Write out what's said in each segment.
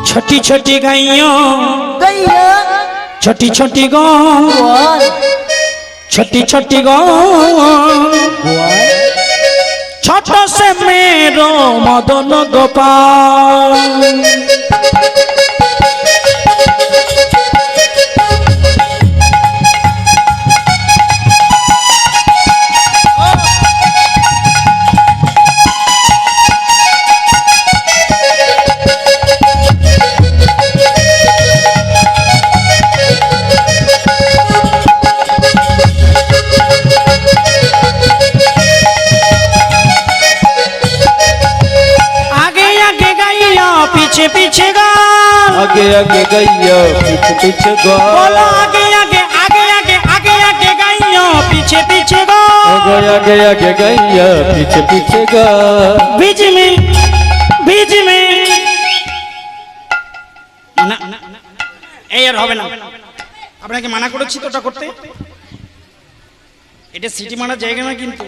छोटी छोटी गाइयों गैया छोटी छोटी गौ छोटी छोटी गौ छोट से मेरो मदन गोपाल पीछे पीछे गाल आगे आगे गैया पीछे पीछे गाल बोलो आगे आगे आगे आगे आगे आगे गैया पीछे पीछे गाल आगे आगे आगे गैया पीछे पीछे गाल बीच में না এই আর হবে না আপনাকে মানা করেছি তো ওটা করতে এটা সিটি মারার জায়গা না কিন্তু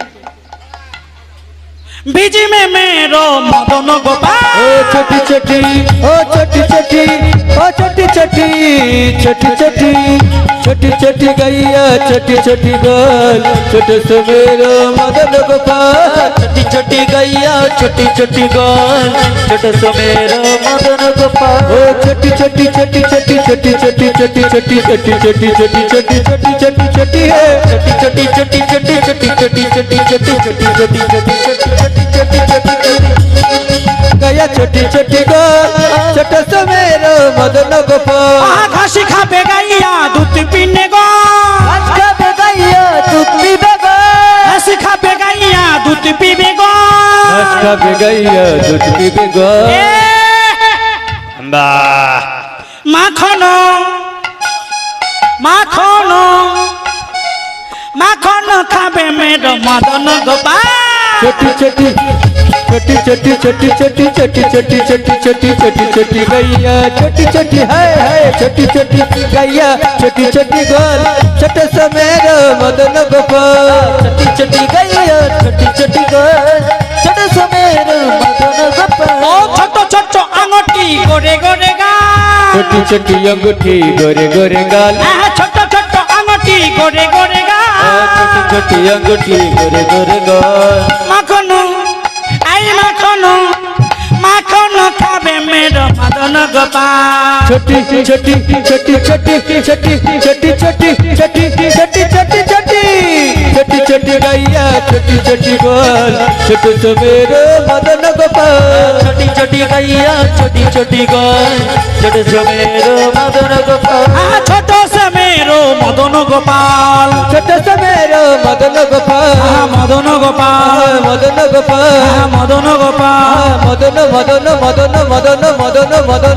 बीच में मेरो मदन गोपाल ओ छोटी छोटी ओ छोटी छोटी ओ छोटी छोटी छोटी छोटी छोटी छोटी गैया छोटी छोटी गाल छोटे से मेरो मदन गोपाल छोटी छोटी गैया छोटी छोटी गाल छोटे से मेरो मदन गोपाल ओ छोटी छोटी छोटी छोटी छोटी छोटी छोटी छोटी छोटी छोटी छोटी छोटी छोटी छोटी छोटी है छोटी छोटी छोटी छोटी छोटी छोटी छोटी छोटी छोटी छोटी छोटी छोटी गया छोटी छोटी गो छोटे से मेरो मदन गोपाल घासी खाबे गैया दूध पीने गो घास खाबे गैया दूध पीबे गो घासी खाबे गैया दूध पीबे गो घास खाबे गैया दूध पीबे गो माखन माखन माखन खाबे मेरो मदन गोपाल छोटी छोटी छोटी छोटी छोटी छोटी छोटी छोटी छोटी छोटी छोटी छोटी गैया छोटी छोटी है छोटी छोटी गैया छोटी छोटी गोल छोटे से मेरो मदन गोपाल छोटी छोटी गैया छोटी छोटी गोल छोटे से मेरो मदन गोपाल ओ ছোট ছোট আঙুটি গোরে গোরে গাল छोटी छोटी अंगूठी गोरे गोरे गाल ছোট ছোট আঙুটি গোরে গোরে গাল छोटी छोटी अंगूठी गोरे गोरे गाल মাখন আই মাখন মাখন খাবে मेरो मदन गोपाल छोटी छोटी छोटी छोटी छोटी छोटी छोटी छोटी छोटी छोटी छोटी छोटी छोटी गैया छोटी छोटी गोल छोटे से मेरो मदन गोपाल छोटी छोटी गैया छोटी छोटी गोल छोटे से मेरो मदन गोपाल ছোট সে मेरो मदन गोपाल छोटे से मेरो मदन गोपाल मदन गोपाल मदन गोपाल मदन गोपाल मदन मदन मदन मदन मदन मदन